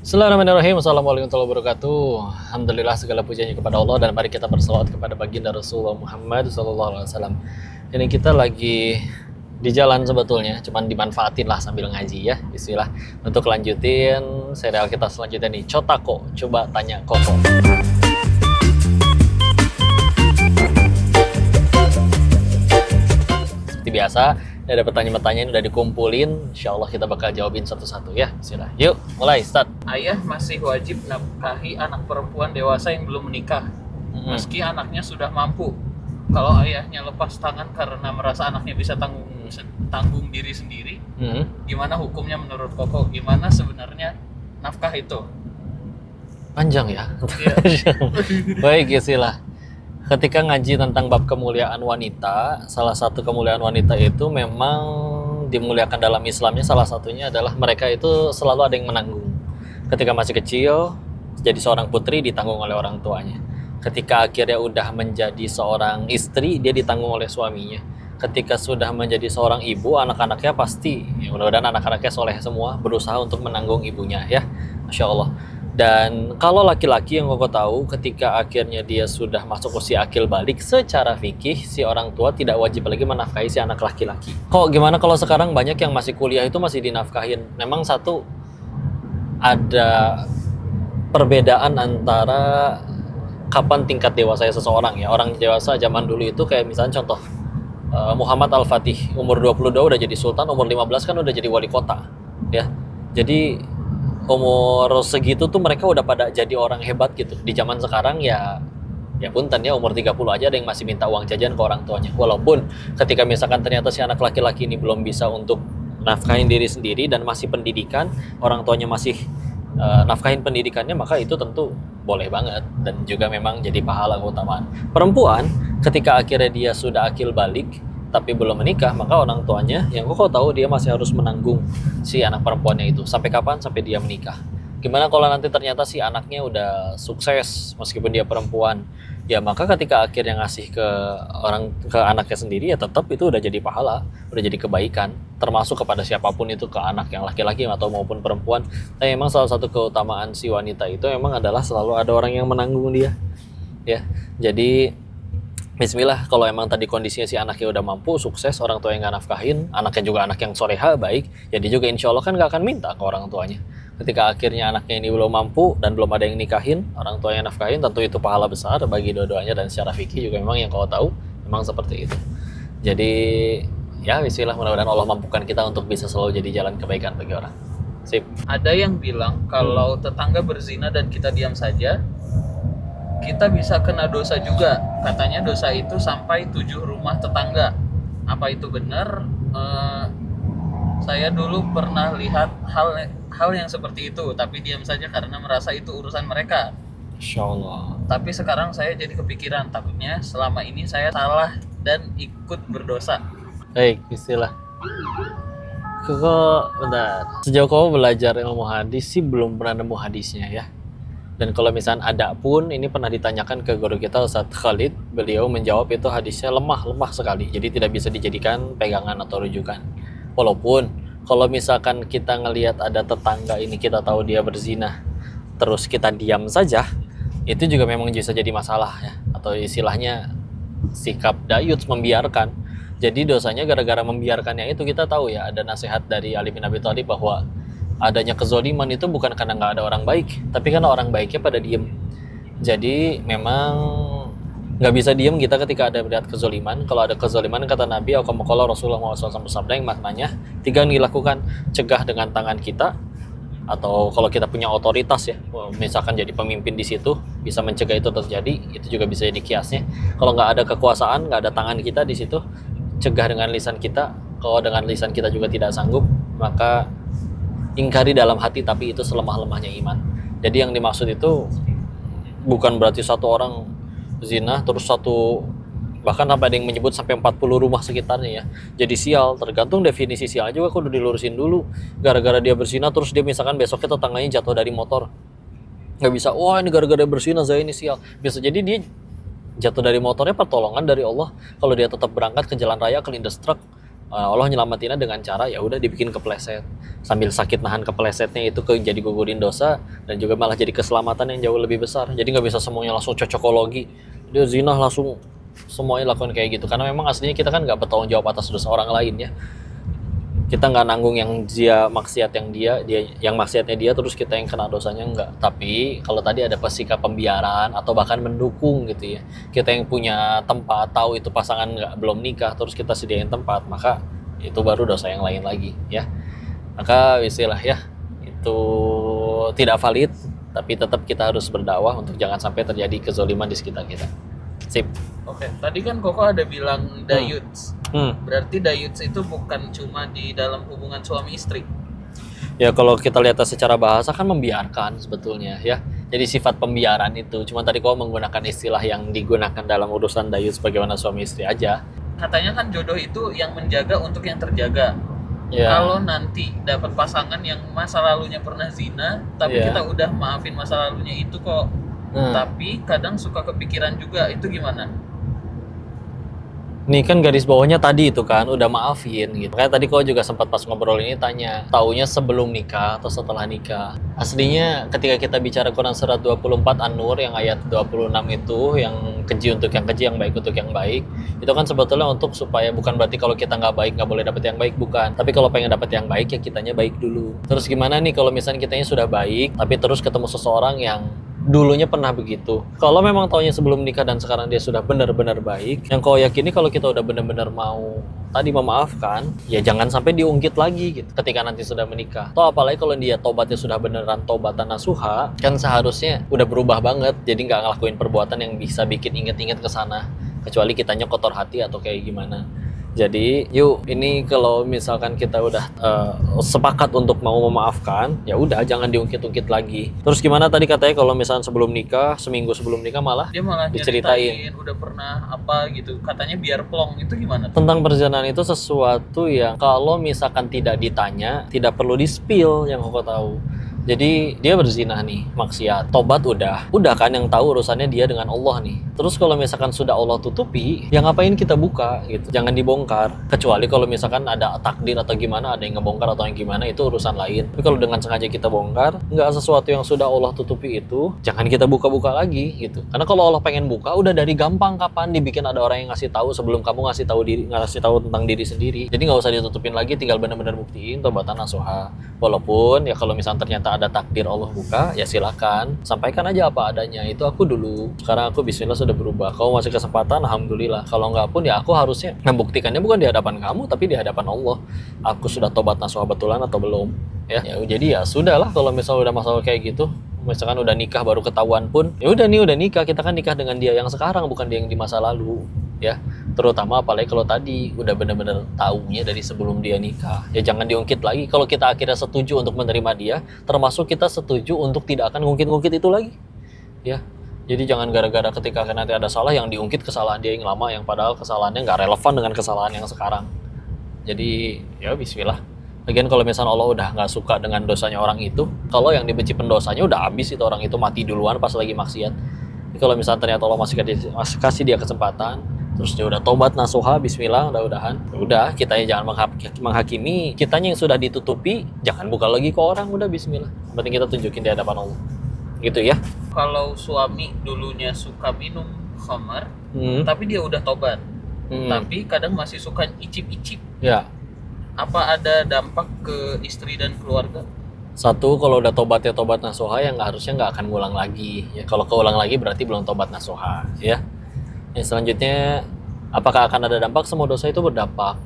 Bismillahirrahmanirrahim. Assalamualaikum warahmatullahi wabarakatuh. Alhamdulillah segala pujiannya kepada Allah dan mari kita berselawat kepada baginda Rasulullah Muhammad SAW. Ini kita lagi di jalan sebetulnya, cuman dimanfaatin lah sambil ngaji ya. Bismillah. Untuk lanjutin serial kita selanjutnya nih, Cotako. Coba tanya Koko. Seperti biasa, ada pertanyaan-pertanyaan udah dikumpulin, insya Allah kita bakal jawabin satu-satu ya. Bismillah. Yuk, mulai, start. Ayah masih wajib nafkahi anak perempuan dewasa yang belum menikah, meski anaknya sudah mampu. Kalau ayahnya lepas tangan karena merasa anaknya bisa tanggung diri sendiri, gimana hukumnya menurut Koko? Gimana sebenarnya nafkah itu? Panjang ya. Iya. Baik, istilah. Ketika ngaji tentang bab kemuliaan wanita, salah satu kemuliaan wanita itu memang dimuliakan dalam Islamnya, salah satunya adalah mereka itu selalu ada yang menanggung. Ketika masih kecil, jadi seorang putri ditanggung oleh orang tuanya. Ketika akhirnya udah menjadi seorang istri, dia ditanggung oleh suaminya. Ketika sudah menjadi seorang ibu, anak-anaknya pasti, ya mudah-mudahan anak-anaknya soleh semua, berusaha untuk menanggung ibunya ya. Masya Allah. Dan kalau laki-laki yang Koko tahu, ketika akhirnya dia sudah masuk usia akil balik, secara fikih si orang tua tidak wajib lagi menafkahi si anak laki-laki. Kok gimana kalau sekarang banyak yang masih kuliah itu masih dinafkahin? Memang satu, ada perbedaan antara kapan tingkat dewasanya seseorang ya. Orang dewasa zaman dulu itu kayak misalnya contoh Muhammad Al-Fatih umur 22 udah jadi sultan, umur 15 kan udah jadi wali kota ya. Jadi umur segitu tuh mereka udah pada jadi orang hebat gitu. Di zaman sekarang ya punten ya, umur 30 aja ada yang masih minta uang jajan ke orang tuanya. Walaupun ketika misalkan ternyata si anak laki-laki ini belum bisa untuk nafkahin diri sendiri dan masih pendidikan, orang tuanya masih nafkahin pendidikannya, maka itu tentu boleh banget dan juga memang jadi pahala keutamaan. Perempuan ketika akhirnya dia sudah akil balik tapi belum menikah, maka orang tuanya yang Koko tahu dia masih harus menanggung si anak perempuannya itu. Sampai kapan? Sampai dia menikah. Gimana kalau nanti ternyata si anaknya udah sukses meskipun dia perempuan? Ya maka ketika akhirnya ngasih ke anaknya sendiri, ya tetap itu udah jadi pahala, udah jadi kebaikan, termasuk kepada siapapun itu, ke anak yang laki-laki atau maupun perempuan. Nah, memang salah satu keutamaan si wanita itu memang adalah selalu ada orang yang menanggung dia. Ya. Jadi bismillah, kalau emang tadi kondisinya si anaknya udah mampu, sukses, orang tua yang nggak nafkahin, anaknya juga anak yang soleha, baik, ya dia juga insya Allah kan nggak akan minta ke orang tuanya. Ketika akhirnya anaknya ini belum mampu dan belum ada yang nikahin, orang tua yang nafkahin, tentu itu pahala besar bagi dua-duanya, dan secara fikih juga memang yang kau tahu, memang seperti itu. Jadi, ya bismillah, mudah-mudahan Allah mampukan kita untuk bisa selalu jadi jalan kebaikan bagi orang. Sip. Ada yang bilang kalau tetangga berzina dan kita diam saja, kita bisa kena dosa juga. Katanya dosa itu sampai 7 rumah tetangga. Apa itu benar? Saya dulu pernah lihat hal yang seperti itu, tapi diam saja karena merasa itu urusan mereka. Insya Allah. Tapi sekarang saya jadi kepikiran, takutnya selama ini saya salah dan ikut berdosa. Baik, bismillah. Koko, bentar. Sejauh kau belajar ilmu hadis sih belum pernah nemu hadisnya ya. Dan kalau misalnya ada pun, ini pernah ditanyakan ke guru kita Ustadz Khalid, beliau menjawab itu hadisnya lemah sekali, jadi tidak bisa dijadikan pegangan atau rujukan. Walaupun kalau misalkan kita ngelihat ada tetangga ini, kita tahu dia berzina, terus kita diam saja, itu juga memang bisa jadi masalah ya, atau istilahnya sikap dayuts, membiarkan. Jadi dosanya gara-gara membiarkannya itu. Kita tahu ya, ada nasihat dari Ali bin Abi Thalib bahwa adanya kezoliman itu bukan karena nggak ada orang baik, tapi karena orang baiknya pada diem. Jadi memang nggak bisa diem kita ketika ada melihat kezoliman. Kalau ada kezoliman, kata Nabi, kalau Rasulullah SAW bersabda, yang maknanya 3 yang dilakukan: cegah dengan tangan kita, atau kalau kita punya otoritas ya, misalkan jadi pemimpin di situ, bisa mencegah itu terjadi, itu juga bisa jadi kiasnya. Kalau nggak ada kekuasaan, nggak ada tangan kita di situ, cegah dengan lisan kita. Kalau dengan lisan kita juga tidak sanggup, maka ingkari dalam hati, tapi itu selemah-lemahnya iman. Jadi yang dimaksud itu bukan berarti satu orang zina terus bahkan sampai ada yang menyebut sampai 40 rumah sekitarnya ya jadi sial. Tergantung definisi sial juga, kudu dilurusin dulu. Gara-gara dia berzina terus dia misalkan besoknya tetangganya jatuh dari motor, nggak bisa, wah ini gara-gara berzina saya ini sial. Bisa jadi dia jatuh dari motornya pertolongan dari Allah kalau dia tetap berangkat ke jalan raya, kelindes truk, Allah nyelamatinnya dengan cara ya udah dibikin kepleset, sambil sakit nahan keplesetnya itu jadi gugurin dosa, dan juga malah jadi keselamatan yang jauh lebih besar. Jadi nggak bisa semuanya langsung cocokologi, dia zina langsung semuanya lakukan kayak gitu, karena memang aslinya kita kan nggak bertanggung jawab atas dosa orang lain ya. Kita nggak nanggung yang dia maksiat, dia yang maksiatnya dia, terus kita yang kena dosanya enggak. Tapi kalau tadi ada sikap pembiaran atau bahkan mendukung gitu ya, kita yang punya tempat, tahu itu pasangan belum nikah, terus kita sediain tempat, maka itu baru dosa yang lain lagi ya. Maka istilah ya, itu tidak valid, tapi tetap kita harus berdakwah untuk jangan sampai terjadi kezoliman di sekitar kita. Sip. Oke, tadi kan Koko ada bilang dayuts. Berarti dayuts itu bukan cuma di dalam hubungan suami istri. Ya kalau kita lihat secara bahasa kan membiarkan sebetulnya ya. Jadi sifat pembiaran itu, cuma tadi kau menggunakan istilah yang digunakan dalam urusan dayuts sebagaimana suami istri aja. Katanya kan jodoh itu yang menjaga untuk yang terjaga. Ya. Kalau nanti dapat pasangan yang masa lalunya pernah zina, tapi kita udah maafin masa lalunya itu kok. Tapi kadang suka kepikiran juga, itu gimana? Nih kan garis bawahnya tadi itu kan udah maafin gitu. Kayak tadi kau juga sempat pas ngobrol ini tanya, taunya sebelum nikah atau setelah nikah. Aslinya ketika kita bicara Quran surat 24 An-Nur yang ayat 26 itu, yang keji untuk yang keji, yang baik untuk yang baik, itu kan sebetulnya untuk supaya bukan berarti kalau kita nggak baik nggak boleh dapet yang baik, bukan. Tapi kalau pengen dapet yang baik ya kitanya baik dulu. Terus gimana nih kalau misalnya kitanya sudah baik tapi terus ketemu seseorang yang dulunya pernah begitu. Kalau memang taunya sebelum nikah dan sekarang dia sudah benar-benar baik, yang kau yakini kalau kita udah benar-benar mau tadi memaafkan, ya jangan sampai diungkit lagi gitu ketika nanti sudah menikah. Atau apalagi kalau dia tobatnya sudah beneran tobatan nasuha, kan seharusnya udah berubah banget, jadi nggak ngelakuin perbuatan yang bisa bikin inget-inget ke sana, kecuali kitanya kotor hati atau kayak gimana. Jadi yuk, ini kalau misalkan kita udah sepakat untuk mau memaafkan, ya udah jangan diungkit-ungkit lagi. Terus gimana tadi katanya kalau misalkan sebelum nikah, seminggu sebelum nikah malah dia malah diceritain udah pernah apa gitu, katanya biar plong, itu gimana? Tentang perzinahan itu sesuatu yang kalau misalkan tidak ditanya, tidak perlu di-spill yang kau tahu. Jadi dia berzina nih, maksiat, tobat udah kan yang tahu urusannya dia dengan Allah nih. Terus kalau misalkan sudah Allah tutupi, ya ngapain kita buka gitu, jangan dibongkar. Kecuali kalau misalkan ada takdir atau gimana, ada yang ngebongkar atau yang gimana, itu urusan lain. Tapi kalau dengan sengaja kita bongkar, nggak sesuatu yang sudah Allah tutupi itu, jangan kita buka-buka lagi gitu. Karena kalau Allah pengen buka, udah dari gampang kapan dibikin ada orang yang ngasih tahu sebelum kamu ngasih tahu tentang diri sendiri. Jadi nggak usah ditutupin lagi, tinggal benar-benar buktiin tobatan nasuha. Walaupun ya kalau misalnya ternyata ada takdir Allah buka, ya silakan sampaikan aja apa adanya, itu aku dulu, sekarang aku bismillah sudah berubah, kamu masih kesempatan, alhamdulillah. Kalau nggak pun ya aku harusnya membuktikannya bukan di hadapan kamu tapi di hadapan Allah, aku sudah tobat nasuha betulan atau belum ya. Jadi ya sudahlah, kalau misalnya udah masalah kayak gitu, misalkan udah nikah baru ketahuan pun, ya udah nikah, kita kan nikah dengan dia yang sekarang, bukan dia yang di masa lalu ya. Terutama apalagi kalau tadi udah benar-benar taunya dari sebelum dia nikah, ya jangan diungkit lagi. Kalau kita akhirnya setuju untuk menerima dia, termasuk kita setuju untuk tidak akan ngungkit-ngungkit itu lagi ya. Jadi jangan gara-gara ketika nanti ada salah yang diungkit kesalahan dia yang lama, yang padahal kesalahannya nggak relevan dengan kesalahan yang sekarang. Jadi ya bismillah. Lagian kalau misalnya Allah udah nggak suka dengan dosanya orang itu, kalau yang dibenci pendosanya udah habis, itu orang itu mati duluan pas lagi maksiat. Jadi kalau misalnya ternyata Allah masih kasih dia kesempatan, terus dia udah tobat nasuha, bismillah, mudah-mudahan. Udah, kitanya jangan menghakimi, kitanya yang sudah ditutupi, jangan buka lagi ke orang, udah bismillah. Yang penting kita tunjukin di hadapan Allah. Gitu ya. Kalau suami dulunya suka minum khamar, tapi dia udah tobat, tapi kadang masih suka icip-icip. Ya. Apa ada dampak ke istri dan keluarga? Satu, kalau udah tobat ya tobat nasuha, yang harusnya nggak akan ngulang lagi. Ya, kalau keulang lagi berarti belum tobat nasuha, ya. Yang selanjutnya, apakah akan ada dampak? Semua dosa itu berdampak.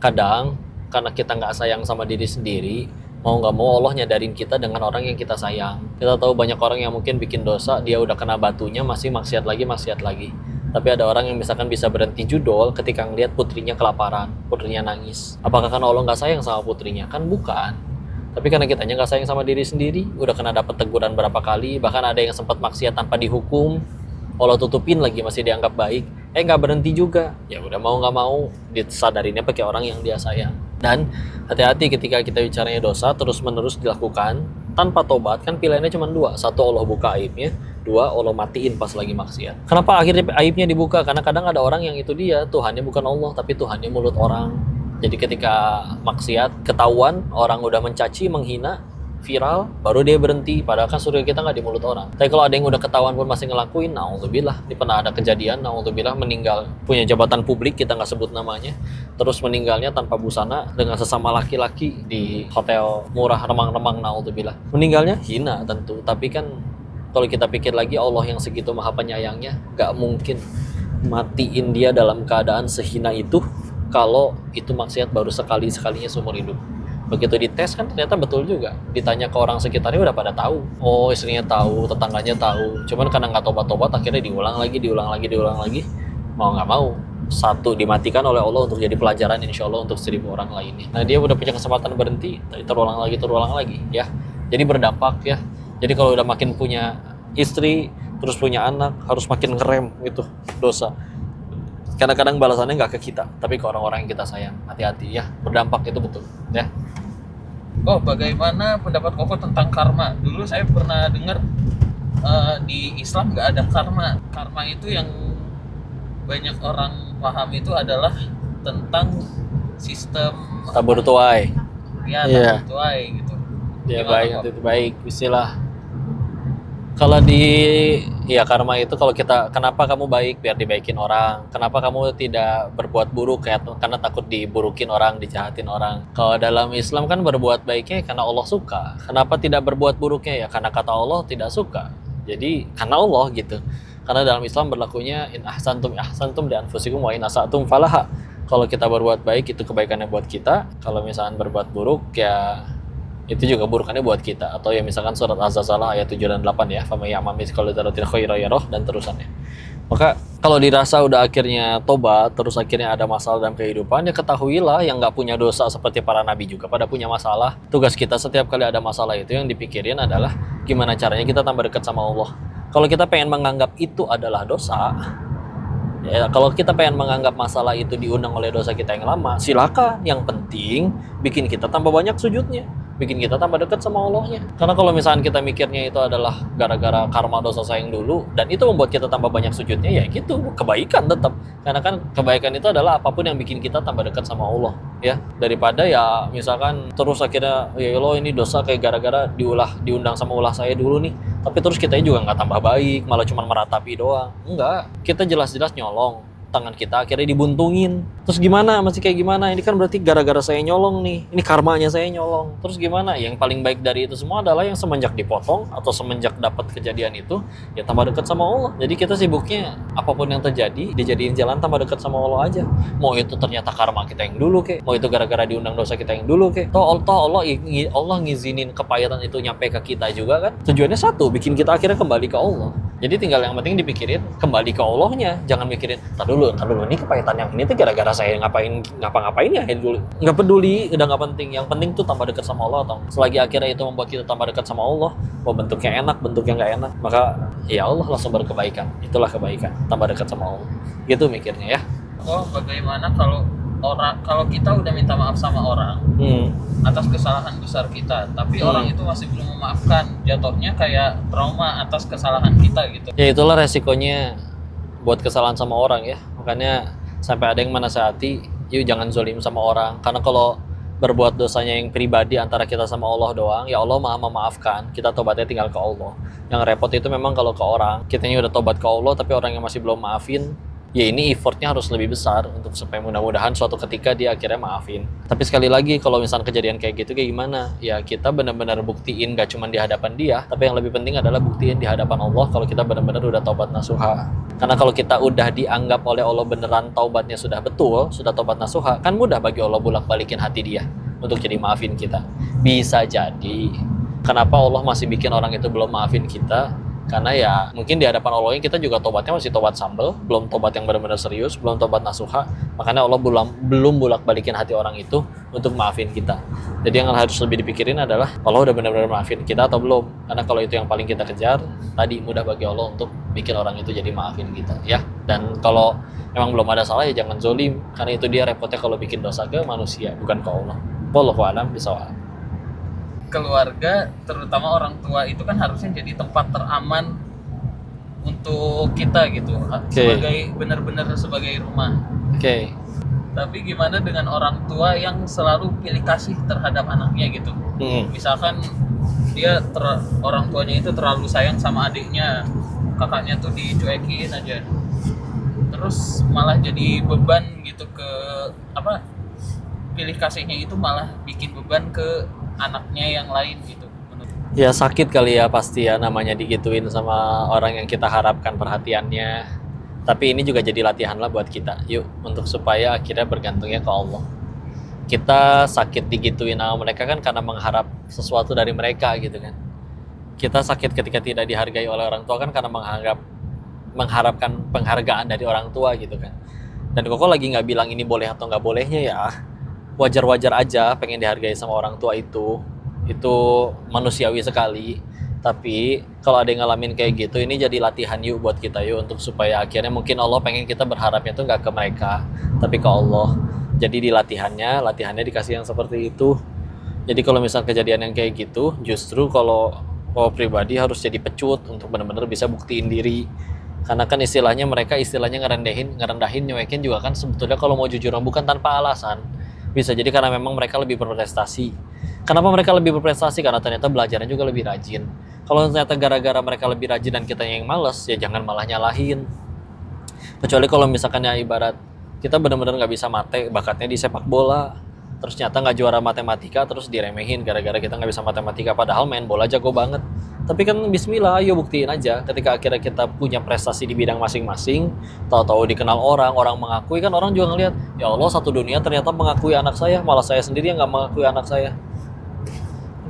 Kadang karena kita nggak sayang sama diri sendiri, mau nggak mau Allah nyadarin kita dengan orang yang kita sayang. Kita tahu banyak orang yang mungkin bikin dosa, dia udah kena batunya masih maksiat lagi. Tapi ada orang yang misalkan bisa berhenti judol ketika ngeliat putrinya kelaparan, putrinya nangis. Apakah karena Allah nggak sayang sama putrinya? Kan bukan. Tapi karena kitanya nggak sayang sama diri sendiri, udah kena dapat teguran berapa kali, bahkan ada yang sempat maksiat tanpa dihukum, Allah tutupin lagi masih dianggap baik, nggak berhenti juga. Ya udah mau nggak mau disadarinnya pakai orang yang dia sayang. Dan hati-hati ketika kita bicaranya dosa terus menerus dilakukan tanpa tobat, kan pilihannya cuma dua. Satu, Allah buka aibnya. Dua, Allah matiin pas lagi maksiat. Kenapa akhirnya aibnya dibuka? Karena kadang ada orang yang itu dia Tuhannya bukan Allah, tapi Tuhannya mulut orang. Jadi ketika maksiat ketahuan, orang udah mencaci, menghina, viral, baru dia berhenti. Padahal kan surga kita nggak di mulut orang. Tapi kalau ada yang udah ketahuan pun masih ngelakuin, naudzubillah. Ini pernah ada kejadian, naudzubillah, meninggal punya jabatan publik, kita nggak sebut namanya, terus meninggalnya tanpa busana dengan sesama laki-laki di hotel murah remang-remang, naudzubillah. Meninggalnya hina tentu, tapi kan kalau kita pikir lagi, Allah yang segitu maha penyayangnya, nggak mungkin matiin dia dalam keadaan sehina itu kalau itu maksiat baru sekalinya seumur hidup. Begitu dites kan ternyata betul juga. Ditanya ke orang sekitarnya udah pada tahu. Oh, istrinya tahu, tetangganya tahu. Cuman karena nggak tobat-tobat akhirnya diulang lagi. Mau nggak mau, satu dimatikan oleh Allah untuk jadi pelajaran insya Allah untuk 1000 orang lainnya. Nah dia udah punya kesempatan berhenti, terulang lagi ya. Jadi berdampak ya. Jadi kalau udah makin punya istri, terus punya anak, harus makin ngerem gitu dosa. Kadang-kadang balasannya nggak ke kita, tapi ke orang-orang yang kita sayang. Hati-hati ya, berdampak itu betul ya. Oh, bagaimana pendapat Koko tentang karma? Dulu saya pernah dengar di Islam nggak ada karma. Karma itu yang banyak orang paham itu adalah tentang sistem Tabur tuai. ya Iya. tabur tuai gitu. Ya Gimana, baik, Kok? itu baik. Bismillah. Kalau ya karma itu kalau kita, kenapa kamu baik biar dibaikin orang, kenapa kamu tidak berbuat buruk karena takut diburukin orang, dijahatin orang. Kalau dalam Islam kan berbuat baiknya karena Allah suka, kenapa tidak berbuat buruknya ya karena kata Allah tidak suka, jadi karena Allah gitu. Karena dalam Islam berlakunya in ahsantum li anfusikum wa in asatum falaha. Kalau kita berbuat baik itu kebaikannya buat kita, kalau misalkan berbuat buruk ya itu juga burukannya buat kita. Atau ya misalkan surat Az-Zalzalah ayat 7 dan 8 ya, faman ya'mal mithqala dzarratin khairan yarah, dan terusannya. Maka kalau dirasa udah akhirnya tobat, terus akhirnya ada masalah dalam kehidupan, ya ketahuilah yang nggak punya dosa seperti para nabi juga pada punya masalah. Tugas kita setiap kali ada masalah itu yang dipikirin adalah gimana caranya kita tambah dekat sama Allah. Kalau kita pengen menganggap itu adalah dosa, ya, kalau kita pengen menganggap masalah itu diundang oleh dosa kita yang lama, silakan. Yang penting bikin kita tambah banyak sujudnya, bikin kita tambah dekat sama Allahnya. Karena kalau misalkan kita mikirnya itu adalah gara-gara karma dosa saya yang dulu, dan itu membuat kita tambah banyak sujudnya, ya gitu, kebaikan tetap. Karena kan kebaikan itu adalah apapun yang bikin kita tambah dekat sama Allah, ya. Daripada ya misalkan terus akhirnya, ya Allah ini dosa kayak gara-gara diundang sama ulah saya dulu nih, tapi terus kita juga nggak tambah baik, malah cuma meratapi doang. Enggak, kita jelas-jelas nyolong, tangan kita akhirnya dibuntungin. Terus gimana? Masih kayak gimana? Ini kan berarti gara-gara saya nyolong nih. Ini karmanya saya nyolong. Terus gimana? Yang paling baik dari itu semua adalah yang semenjak dipotong atau semenjak dapat kejadian itu, ya tambah dekat sama Allah. Jadi kita sibuknya apapun yang terjadi, dijadiin jalan tambah dekat sama Allah aja. Mau itu ternyata karma kita yang dulu kek, mau itu gara-gara diundang dosa kita yang dulu kek. Toh Allah ngizinin kepahitan itu nyampe ke kita juga kan. Tujuannya satu, bikin kita akhirnya kembali ke Allah. Jadi tinggal yang penting dipikirin kembali ke Allahnya, jangan mikirin tar dulu ini kepahitan yang ini tuh gara-gara saya ngapa-ngapain ya dulu. Nggak peduli, udah nggak penting. Yang penting tuh tambah dekat sama Allah. Atau selagi akhirnya itu membuat kita tambah dekat sama Allah, mau bentuknya enak, bentuknya nggak enak, maka ya Allah langsung berkebaikan. Itulah kebaikan, tambah dekat sama Allah. Gitu mikirnya ya. Oh, bagaimana kalau kita udah minta maaf sama orang atas kesalahan besar kita, tapi orang itu masih belum memaafkan, jatuhnya kayak trauma atas kesalahan kita gitu. Ya itulah resikonya buat kesalahan sama orang ya. Makanya sampai ada yang menasihati, yuk jangan zolim sama orang. Karena kalau berbuat dosanya yang pribadi antara kita sama Allah doang, ya Allah maha memaafkan. Kita tobatnya tinggal ke Allah. Yang repot itu memang kalau ke orang, kitanya udah tobat ke Allah tapi orang yang masih belum maafin, ya ini effortnya harus lebih besar untuk supaya mudah-mudahan suatu ketika dia akhirnya maafin. Tapi sekali lagi kalau misalnya kejadian kayak gitu kayak gimana, ya kita benar-benar buktiin gak cuma di hadapan dia, tapi yang lebih penting adalah buktiin di hadapan Allah kalau kita benar-benar udah taubat nasuha. Karena kalau kita udah dianggap oleh Allah beneran taubatnya sudah betul, sudah taubat nasuha, kan mudah bagi Allah bolak-balikin hati dia untuk jadi maafin kita. Bisa jadi kenapa Allah masih bikin orang itu belum maafin kita, karena ya mungkin di hadapan Allah kita juga tobatnya masih tobat sambel, belum tobat yang benar-benar serius, belum tobat nasuha. Makanya Allah belum bolak-balikin hati orang itu untuk maafin kita. Jadi yang harus lebih dipikirin adalah Allah udah benar-benar maafin kita atau belum. Karena kalau itu yang paling kita kejar, tadi mudah bagi Allah untuk bikin orang itu jadi maafin kita ya. Dan kalau memang belum ada salah ya jangan zolim, karena itu dia repotnya kalau bikin dosa ke manusia, bukan ke Allah. Wallahu a'lam bishawab. Keluarga, terutama orang tua itu kan harusnya jadi tempat teraman untuk kita gitu, sebagai benar-benar sebagai rumah. Oke. Tapi gimana dengan orang tua yang selalu pilih kasih terhadap anaknya gitu? Misalkan orang tuanya itu terlalu sayang sama adiknya, kakaknya tuh dicuekin aja, terus malah jadi beban gitu ke apa? Pilih kasihnya itu malah bikin beban ke anaknya yang lain gitu. Ya sakit kali ya pasti ya namanya digituin sama orang yang kita harapkan perhatiannya. Tapi ini juga jadi latihan lah buat kita. Yuk untuk supaya akhirnya bergantungnya ke Allah. Kita sakit digituin sama mereka kan karena mengharap sesuatu dari mereka gitu kan. Kita sakit ketika tidak dihargai oleh orang tua kan karena mengharapkan penghargaan dari orang tua gitu kan. Dan Koko lagi nggak bilang ini boleh atau nggak bolehnya ya. Wajar-wajar aja pengen dihargai sama orang tua itu manusiawi sekali. Tapi kalau ada yang ngalamin kayak gitu, ini jadi latihan yuk buat kita yuk untuk supaya akhirnya mungkin Allah pengen kita berharapnya tuh nggak ke mereka tapi ke Allah. Jadi di latihannya dikasih yang seperti itu. Jadi kalau misal kejadian yang kayak gitu, justru kalau pribadi harus jadi pecut untuk benar-benar bisa buktiin diri. Karena kan mereka istilahnya ngerendahin, nyuekin juga kan sebetulnya kalau mau jujur bukan tanpa alasan. Bisa jadi karena memang mereka lebih berprestasi. Kenapa mereka lebih berprestasi? Karena ternyata belajarnya juga lebih rajin. Kalau ternyata gara-gara mereka lebih rajin dan kita yang males, ya jangan malah nyalahin. Kecuali kalau misalkan ya ibarat kita benar-benar nggak bisa bakatnya di sepak bola, terus ternyata nggak juara matematika, terus diremehin gara-gara kita nggak bisa matematika, padahal main bola jago banget. Tapi kan bismillah, ayo buktiin aja. Ketika akhirnya kita punya prestasi di bidang masing-masing, tahu-tahu dikenal orang mengakui, kan orang juga ngelihat, ya Allah satu dunia ternyata mengakui anak saya, malah saya sendiri yang nggak mengakui anak saya.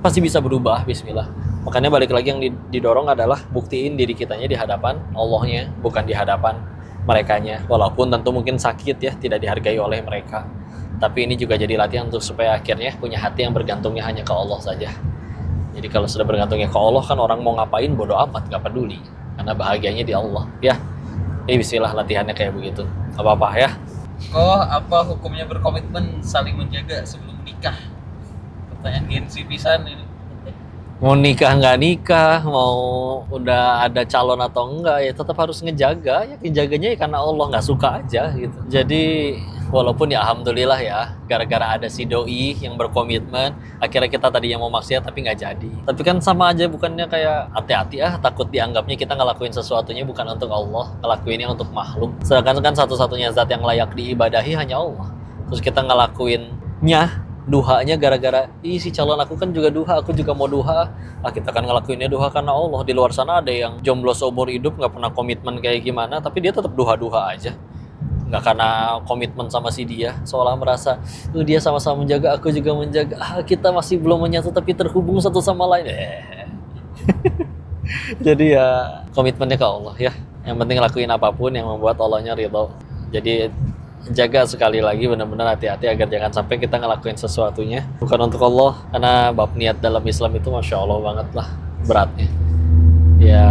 Pasti bisa berubah, bismillah. Makanya balik lagi yang didorong adalah buktiin diri kitanya di hadapan Allahnya, bukan di hadapan merekanya. Walaupun tentu mungkin sakit ya, tidak dihargai oleh mereka. Tapi ini juga jadi latihan untuk supaya akhirnya punya hati yang bergantungnya hanya ke Allah saja. Jadi kalau sudah bergantungnya ke Allah kan orang mau ngapain bodo amat, gak peduli. Karena bahagianya di Allah. Ya, ini bismillah latihannya kayak begitu. Apa-apa ya. Apa hukumnya berkomitmen saling menjaga sebelum nikah? Pertanyaan gengsi pisan ini. Mau nikah nggak nikah, mau udah ada calon atau enggak, ya tetap harus ngejaga. Ya ngejaganya ya karena Allah, nggak suka aja gitu. Jadi walaupun ya alhamdulillah ya, gara-gara ada si doi yang berkomitmen, akhirnya kita tadi yang mau maksiat tapi nggak jadi. Tapi kan sama aja, bukannya kayak hati-hati takut dianggapnya kita ngelakuin sesuatunya bukan untuk Allah, ngelakuinnya untuk makhluk. Sedangkan kan satu-satunya zat yang layak diibadahi hanya Allah. Terus kita ngelakuinnya duhanya gara-gara si calon aku kan juga duha, aku juga mau duha. Kita kan ngelakuinnya duha karena Allah. Di luar sana ada yang jomblo seumur hidup nggak pernah komitmen kayak gimana, tapi dia tetap duha-duha aja. Nggak karena komitmen sama si dia, seolah merasa dia sama-sama menjaga, aku juga menjaga, kita masih belum menyatu tapi terhubung satu sama lain. Jadi ya komitmennya ke Allah ya. Yang penting lakuin apapun yang membuat Allahnya ridho. Jadi jaga sekali lagi, benar-benar hati-hati agar jangan sampai kita ngelakuin sesuatunya bukan untuk Allah. Karena bab niat dalam Islam itu Masya Allah banget lah beratnya. Ya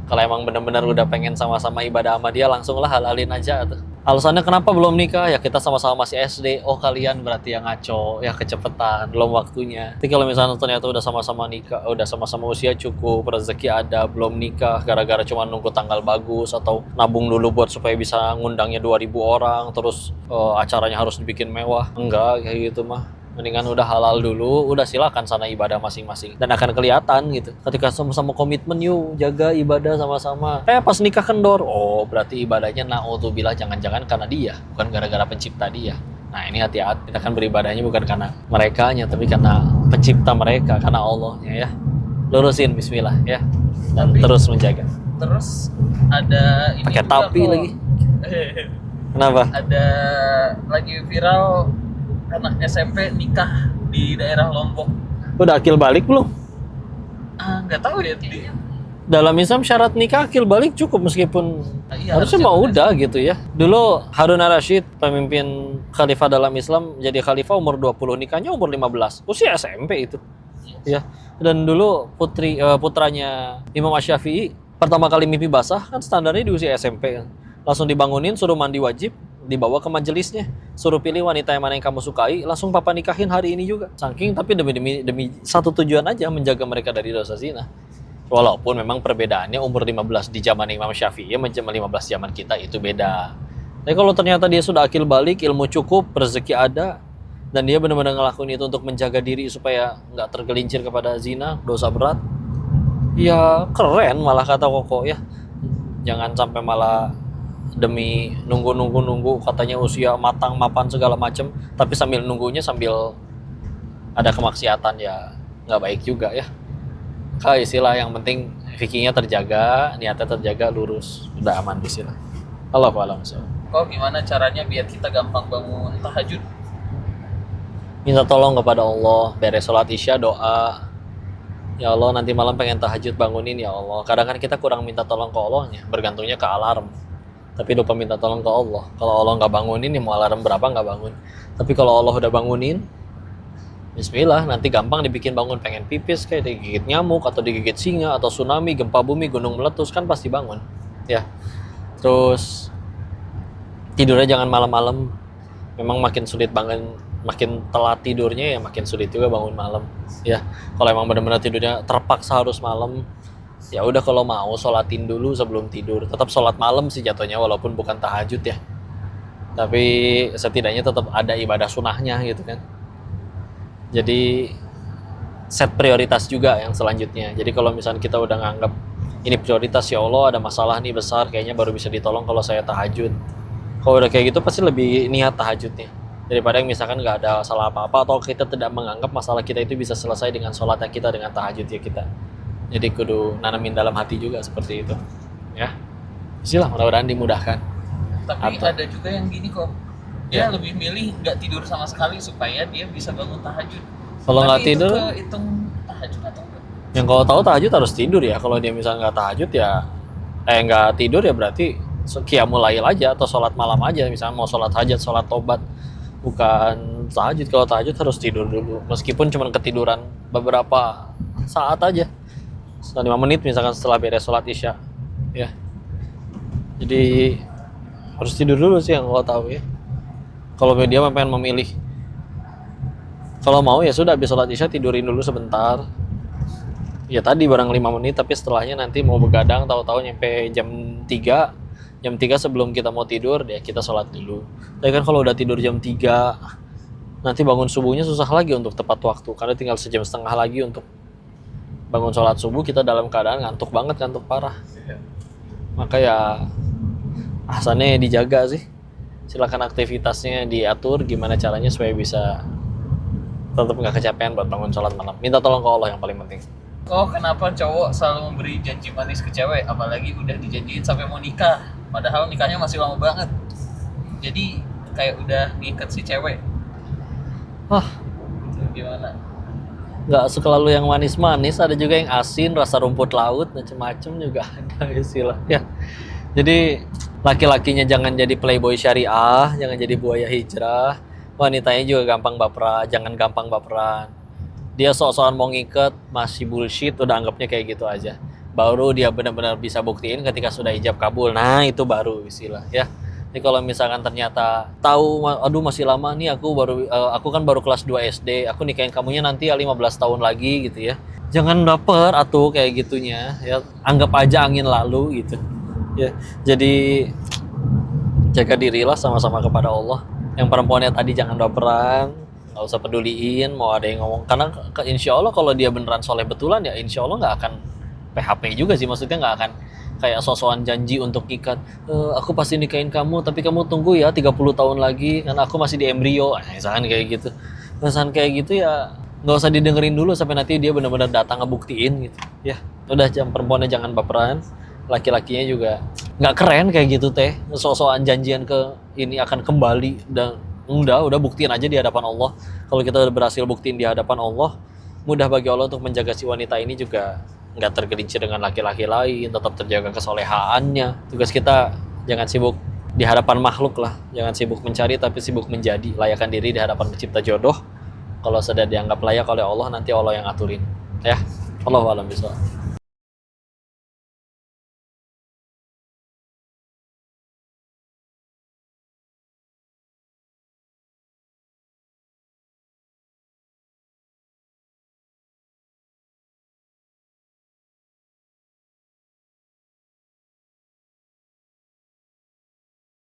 kalau emang benar-benar udah pengen sama-sama ibadah sama dia, langsunglah halalin aja tuh. Alasannya kenapa belum nikah? Ya kita sama-sama masih SD. Oh kalian berarti yang ngaco, ya kecepatan, belum waktunya. Tapi kalau misalnya ternyata udah sama-sama nikah, udah sama-sama usia cukup, rezeki ada, belum nikah, gara-gara cuma nunggu tanggal bagus atau nabung dulu buat supaya bisa ngundangnya 2.000 orang, terus acaranya harus dibikin mewah. Enggak, kayak gitu mah. Mendingan udah halal dulu, udah silakan sana ibadah masing-masing. Dan akan kelihatan gitu. Ketika sama-sama komitmen, yuk jaga ibadah sama-sama. Pas nikah kendor, oh berarti ibadahnya na'udzubillah, jangan-jangan karena dia, bukan gara-gara pencipta dia. Nah ini hati-hati, kita kan beribadahnya bukan karena merekanya, tapi karena pencipta mereka, karena Allahnya ya. Lurusin bismillah ya. Dan terus menjaga. Terus ada ini pakai tapi lagi. Kenapa? Ada lagi viral anak SMP nikah di daerah Lombok. Udah akil balik belum? Nggak tahu ya. Dalam Islam syarat nikah akil balik cukup, meskipun harusnya mau udah gitu ya. Dulu Harun ar-Rasyid, pemimpin khalifah dalam Islam, jadi khalifah umur 20, nikahnya umur 15. Usia SMP itu. Yes. Ya. Dan dulu putranya Imam Asy-Syafi'i pertama kali mimpi basah kan standarnya di usia SMP kan. Langsung dibangunin, suruh mandi wajib, dibawa ke majelisnya, suruh pilih wanita yang mana yang kamu sukai, langsung papa nikahin hari ini juga. Saking, tapi demi satu tujuan aja, menjaga mereka dari dosa zina. Walaupun memang perbedaannya umur 15 di zaman Imam Syafi'i sama 15 zaman kita itu beda. Tapi kalau ternyata dia sudah akil balik, ilmu cukup, rezeki ada, dan dia benar-benar ngelakuin itu untuk menjaga diri supaya nggak tergelincir kepada zina, dosa berat, ya keren malah kata Koko ya. Jangan sampai malah demi nunggu katanya usia matang mapan segala macem, tapi sambil nunggunya sambil ada kemaksiatan, ya nggak baik juga ya. Kayak istilah yang penting fikihnya terjaga, niatnya terjaga, lurus, udah aman di sini. Allahu a'lam. Kok gimana caranya biar kita gampang bangun tahajud? Minta tolong kepada Allah, beres sholat isya doa, ya Allah nanti malam pengen tahajud, bangunin ya Allah. Kadang kan kita kurang minta tolong ke Allahnya, bergantungnya ke alarm, tapi lupa minta tolong ke Allah. Kalau Allah nggak bangunin, ya mau alarm berapa nggak bangun. Tapi kalau Allah udah bangunin, bismillah, nanti gampang dibikin bangun. Pengen pipis kayak digigit nyamuk atau digigit singa atau tsunami, gempa bumi, gunung meletus, kan pasti bangun ya. Terus tidurnya jangan malam-malam, memang makin sulit bangun, makin telat tidurnya ya makin sulit juga bangun malam ya. Kalau emang benar-benar tidurnya terpaksa harus malam, ya udah kalau mau sholatin dulu sebelum tidur. Tetap sholat malam sih jatuhnya, walaupun bukan tahajud ya, tapi setidaknya tetap ada ibadah sunnahnya gitu kan. Jadi set prioritas juga yang selanjutnya. Jadi kalau misalnya kita udah nganggap ini prioritas, ya Allah ada masalah nih besar, kayaknya baru bisa ditolong kalau saya tahajud. Kalau udah kayak gitu pasti lebih niat tahajudnya, daripada yang misalkan nggak ada salah apa-apa atau kita tidak menganggap masalah kita itu bisa selesai dengan sholatnya kita, dengan tahajud ya kita. Jadi kudu nanamin dalam hati juga seperti itu ya. Bismillah, mudah-mudahan dimudahkan. Tapi Atau- ada juga yang gini kok, dia lebih milih nggak tidur sama sekali supaya dia bisa bangun tahajud. Kalau Tapi nggak itu tidur, kehitung tahajud atau enggak? yang kalau tahu tahajud harus tidur ya. Kalau dia misalnya nggak tahajud ya, nggak tidur ya berarti qiyamul lail aja atau sholat malam aja. Misalnya mau sholat hajat, sholat tobat, bukan tahajud. Kalau tahajud harus tidur dulu, meskipun cuma ketiduran beberapa saat aja, 5 menit misalkan setelah beres sholat isya ya. Jadi harus tidur dulu sih yang gua tahu ya. Kalau dia pengen memilih, kalau mau ya sudah habis sholat isya tidurin dulu sebentar ya, tadi barang 5 menit, tapi setelahnya nanti mau begadang tahu-tahu nyampe jam 3 sebelum kita mau tidur ya kita sholat dulu. Tapi kan kalau udah tidur jam 3 nanti bangun subuhnya susah lagi untuk tepat waktu, karena tinggal sejam setengah lagi untuk bangun sholat subuh. Kita dalam keadaan ngantuk banget, ngantuk parah. Maka ya ahsannya dijaga sih, silakan aktivitasnya diatur gimana caranya supaya bisa tetap nggak kecapean buat bangun sholat malam. Minta tolong ke Allah yang paling penting. Oh, kenapa cowok selalu memberi janji manis ke cewek, apalagi udah dijanjiin sampai mau nikah, padahal nikahnya masih lama banget. Jadi kayak udah ngikat si cewek. Itu gimana? Nggak selalu yang manis-manis, ada juga yang asin, rasa rumput laut, macem-macem juga ada istilah ya. Jadi laki-lakinya jangan jadi playboy syariah, jangan jadi buaya hijrah. Wanitanya juga gampang baperan, jangan gampang baperan. Dia sok-sokan mau ngiket, masih bullshit, udah anggapnya kayak gitu aja. Baru dia benar-benar bisa buktiin ketika sudah ijab kabul. Nah itu baru istilah ya. Jadi kalau misalkan ternyata tahu, aduh masih lama nih, aku kan baru kelas 2 SD, aku nikahin kamunya nanti ya 15 tahun lagi gitu ya. Jangan baper atuh kayak gitunya ya. Anggap aja angin lalu gitu. Ya. Jadi jaga dirilah sama-sama kepada Allah. Yang perempuannya tadi jangan baperan, nggak usah peduliin mau ada yang ngomong, karena insya Allah kalau dia beneran soleh betulan ya insya Allah nggak akan PHP juga sih, maksudnya nggak akan kayak sosokan janji untuk ikat, aku pasti nikahin kamu tapi kamu tunggu ya 30 tahun lagi karena aku masih di embrio, misalkan kayak gitu. Misalkan kayak gitu ya nggak usah didengerin dulu sampai nanti dia benar-benar datang ngebuktiin gitu ya. Udah, perempuannya jangan baperan, laki-lakinya juga nggak keren kayak gitu teh, sosokan janjian ke ini akan kembali, dan udah buktiin aja di hadapan Allah. Kalau kita udah berhasil buktiin di hadapan Allah, mudah bagi Allah untuk menjaga si wanita ini juga nggak tergelincir dengan laki-laki lain, tetap terjaga kesolehaannya. Tugas kita jangan sibuk di hadapan makhluk lah, jangan sibuk mencari tapi sibuk menjadi, layakkan diri di hadapan pencipta jodoh. Kalau sudah dianggap layak oleh Allah, nanti Allah yang ngaturin ya. Allahu a'lam bishawab.